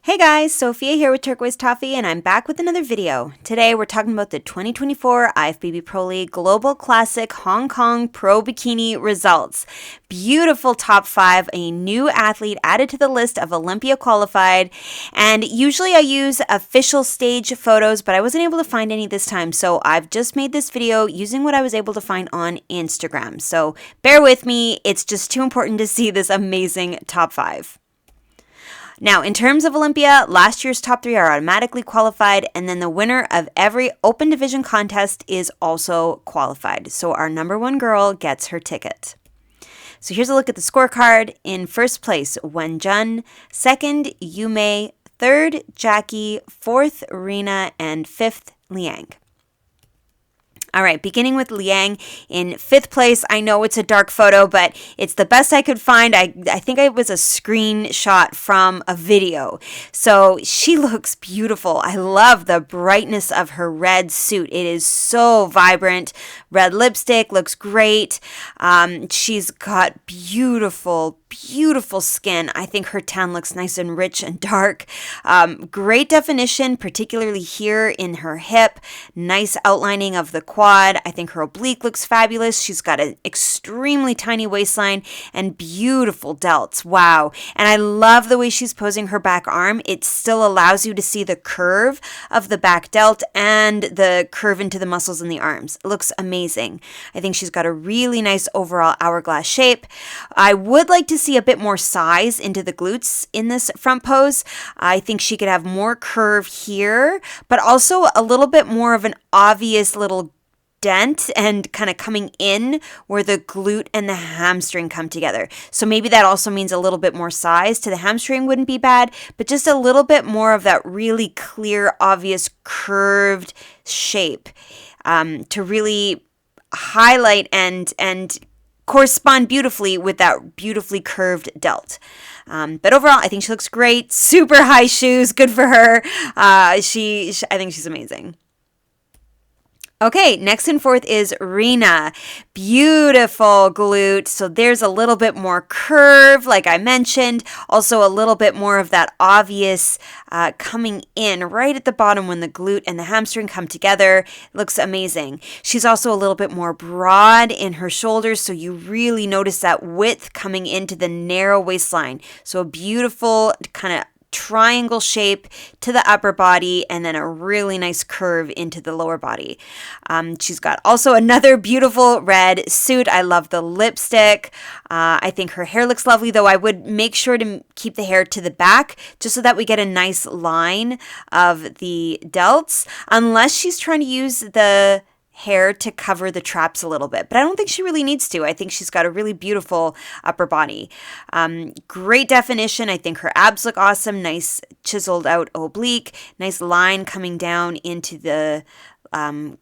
Hey guys, Sophia here with Turquoise Toffee, and I'm back with another video. Today we're talking about the 2024 IFBB Pro League Global Classic Hong Kong Pro Bikini results. Beautiful top 5, a new athlete added to the list of Olympia qualified, and usually I use official stage photos, but I wasn't able to find any this time, so I've just made this video using what I was able to find on Instagram. So bear with me, it's just too important to see this amazing top 5. Now, in terms of Olympia, last year's top 3 are automatically qualified, and then the winner of every open division contest is also qualified. So our number 1 girl gets her ticket. So here's a look at the scorecard. In first place, Wenjun. Second, Yume. Third, Jackie. Fourth, Reena. And fifth, Leang. All right, beginning with Leang in 5th place. I know it's a dark photo, but it's the best I could find. I think it was a screenshot from a video. So she looks beautiful. I love the brightness of her red suit. It is so vibrant. Red lipstick looks great. She's got beautiful skin. I think her tan looks nice and rich and dark. Great definition, particularly here in her hip. Nice outlining of the quad. I think her oblique looks fabulous. She's got an extremely tiny waistline and beautiful delts. Wow. And I love the way she's posing her back arm. It still allows you to see the curve of the back delt and the curve into the muscles in the arms. It looks amazing. I think she's got a really nice overall hourglass shape. I would like to see a bit more size into the glutes in this front pose. I think she could have more curve here, but also a little bit more of an obvious little dent and kind of coming in where the glute and the hamstring come together. So maybe that also means a little bit more size to the hamstring wouldn't be bad, but just a little bit more of that really clear, obvious curved shape to really highlight and correspond beautifully with that beautifully curved delt. But overall, I think she looks great. Super high shoes, good for her. I think she's amazing. Okay, next in 4th is Reena. Beautiful glute. So there's a little bit more curve, like I mentioned. Also a little bit more of that obvious coming in right at the bottom when the glute and the hamstring come together. It looks amazing. She's also a little bit more broad in her shoulders, so you really notice that width coming into the narrow waistline. So a beautiful kind of triangle shape to the upper body and then a really nice curve into the lower body. She's got also another beautiful red suit. I love the lipstick. I think her hair looks lovely, though I would make sure to keep the hair to the back just so that we get a nice line of the delts, unless she's trying to use the hair to cover the traps a little bit, but I don't think she really needs to. I think she's got a really beautiful upper body. Great definition. I think her abs look awesome. Nice chiseled out oblique, nice line coming down into the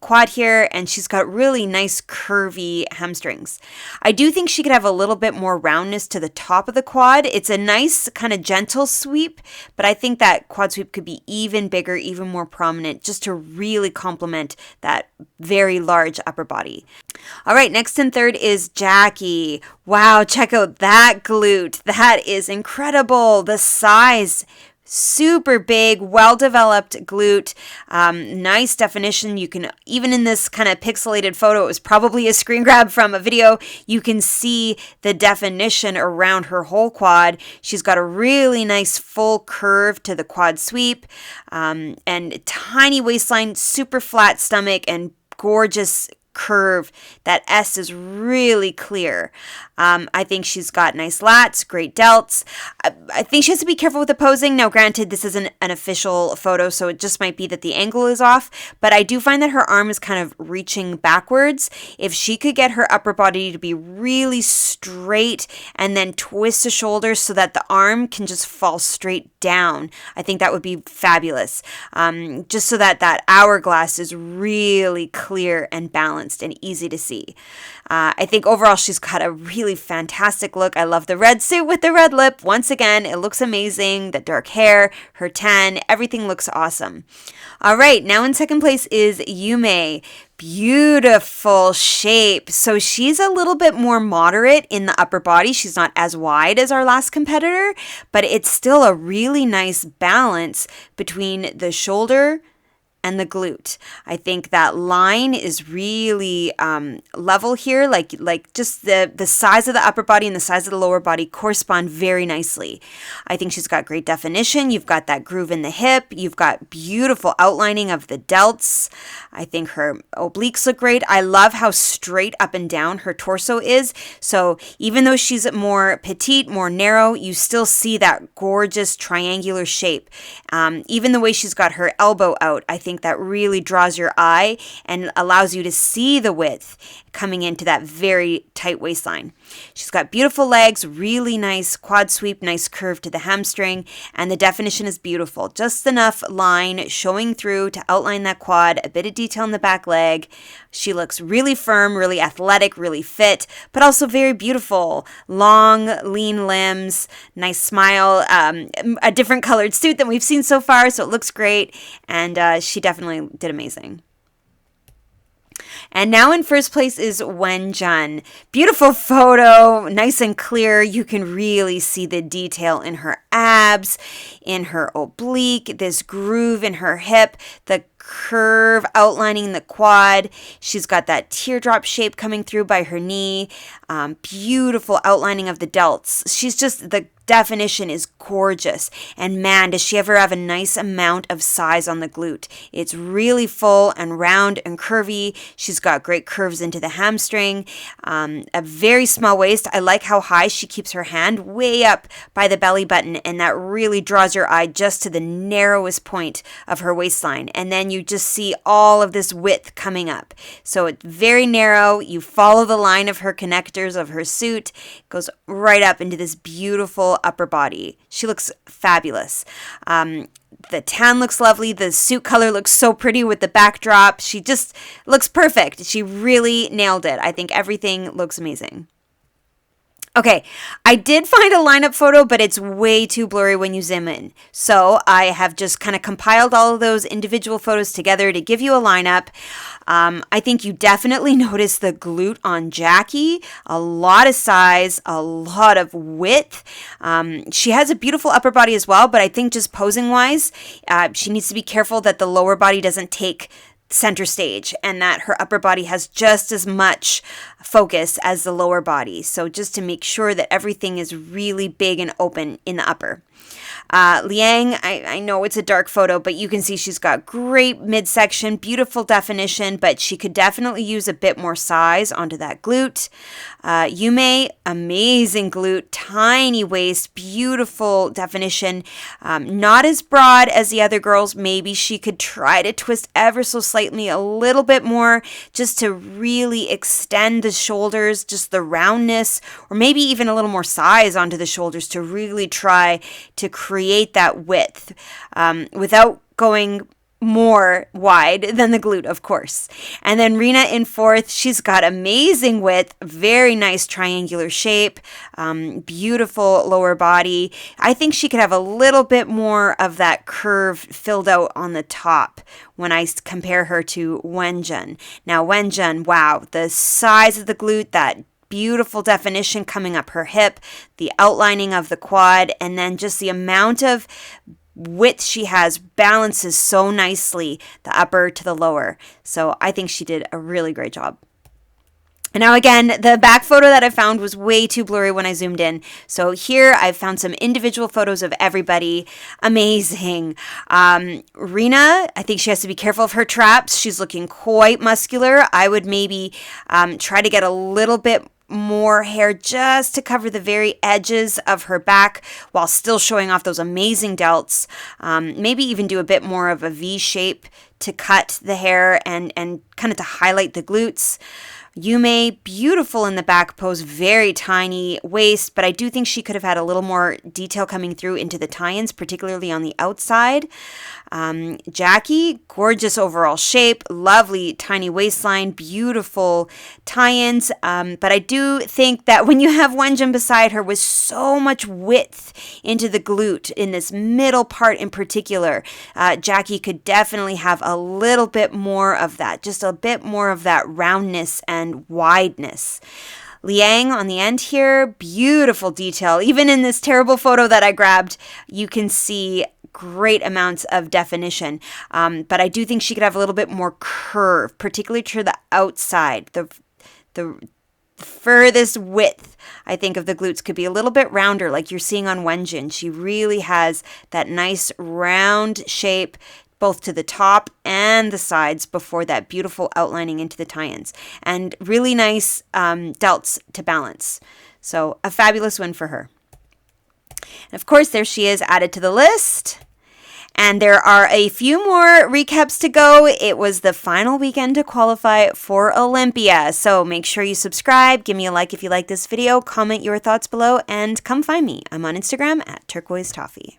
quad here, and she's got really nice curvy hamstrings. I do think she could have a little bit more roundness to the top of the quad. It's a nice kind of gentle sweep, but I think that quad sweep could be even bigger, even more prominent, just to really complement that very large upper body. All right, next in 3rd is Jackie. Wow, check out that glute. That is incredible. The size, super big, well-developed glute, nice definition. You can, even in this kind of pixelated photo, it was probably a screen grab from a video, you can see the definition around her whole quad. She's got a really nice full curve to the quad sweep, and tiny waistline, super flat stomach, and gorgeous curve. That S is really clear. I think she's got nice lats, great delts. I think she has to be careful with the posing. Now, granted, this isn't an official photo, so it just might be that the angle is off, but I do find that her arm is kind of reaching backwards. If she could get her upper body to be really straight and then twist the shoulders so that the arm can just fall straight down, I think that would be fabulous. Just so that that hourglass is really clear and balanced. balanced and easy to see. I think overall she's got a really fantastic look. I love the red suit with the red lip. Once again, it looks amazing. The dark hair, her tan, everything looks awesome. All right, now in second place is Yume. Beautiful shape. So she's a little bit more moderate in the upper body. She's not as wide as our last competitor, but it's still a really nice balance between the shoulder and the glute. I think that line is really level here, like just the size of the upper body and the size of the lower body correspond very nicely. I think she's got great definition. You've got that groove in the hip. You've got beautiful outlining of the delts. I think her obliques look great. I love how straight up and down her torso is. So even though she's more petite, more narrow, you still see that gorgeous triangular shape. Even the way she's got her elbow out, I think that really draws your eye and allows you to see the width coming into that very tight waistline. She's got beautiful legs, really nice quad sweep, nice curve to the hamstring, and the definition is beautiful. Just enough line showing through to outline that quad, a bit of detail in the back leg. She looks really firm, really athletic, really fit, but also very beautiful. Long, lean limbs, nice smile, a different colored suit than we've seen so far, so it looks great, and she definitely did amazing. And now in first place is Wenjun. Beautiful photo, nice and clear. You can really see the detail in her abs, in her oblique, this groove in her hip, the curve outlining the quad. She's got that teardrop shape coming through by her knee. Beautiful outlining of the delts. She's just, the definition is gorgeous. And man, does she ever have a nice amount of size on the glute. It's really full and round and curvy. She's got great curves into the hamstring. A very small waist. I like how high she keeps her hand, way up by the belly button, and that really draws your eye just to the narrowest point of her waistline. And then you just see all of this width coming up. So it's very narrow. You follow the line of her connectors of her suit. It goes right up into this beautiful upper body. She looks fabulous. The tan looks lovely. The suit color looks so pretty with the backdrop. She just looks perfect. She really nailed it. I think everything looks amazing. Okay, I did find a lineup photo, but it's way too blurry when you zoom in. So I have just kind of compiled all of those individual photos together to give you a lineup. I think you definitely notice the glute on Jackie. A lot of size, a lot of width. She has a beautiful upper body as well, but I think just posing wise, she needs to be careful that the lower body doesn't take center stage and that her upper body has just as much focus as the lower body. So just to make sure that everything is really big and open in the upper. Leang, I know it's a dark photo, but you can see she's got great midsection, beautiful definition, but she could definitely use a bit more size onto that glute. Yume, amazing glute, tiny waist, beautiful definition, not as broad as the other girls. Maybe she could try to twist ever so slightly a little bit more just to really extend the shoulders, just the roundness, or maybe even a little more size onto the shoulders to really try to create that width without going more wide than the glute, of course. And then Reena in fourth, she's got amazing width, very nice triangular shape, beautiful lower body. I think she could have a little bit more of that curve filled out on the top when I compare her to Wenjun. Now Wenjun, wow, the size of the glute, that beautiful definition coming up her hip, the outlining of the quad, and then just the amount of width she has balances so nicely the upper to the lower. So I think she did a really great job. And now again, the back photo that I found was way too blurry when I zoomed in. So here I've found some individual photos of everybody. Amazing. Reena, I think she has to be careful of her traps. She's looking quite muscular. I would maybe try to get a little bit more hair just to cover the very edges of her back while still showing off those amazing delts. Maybe even do a bit more of a V shape to cut the hair and kind of to highlight the glutes. Yume, beautiful in the back pose, very tiny waist, but I do think she could have had a little more detail coming through into the tie-ins, particularly on the outside. Jackie, gorgeous overall shape, lovely tiny waistline, beautiful tie-ins, but I do think that when you have Wenjun beside her with so much width into the glute in this middle part in particular, Jackie could definitely have a little bit more of that, just a bit more of that roundness and wideness. Leang on the end here, beautiful detail. Even in this terrible photo that I grabbed, you can see great amounts of definition. But I do think she could have a little bit more curve, particularly to the outside. The furthest width, I think, of the glutes could be a little bit rounder, like you're seeing on Wenjun. She really has that nice round shape, both to the top and the sides before that beautiful outlining into the tie-ins. And really nice delts to balance. So a fabulous win for her. And of course, there she is added to the list. And there are a few more recaps to go. It was the final weekend to qualify for Olympia. So make sure you subscribe, give me a like if you like this video, comment your thoughts below, and come find me. I'm on Instagram at turquoise toffee.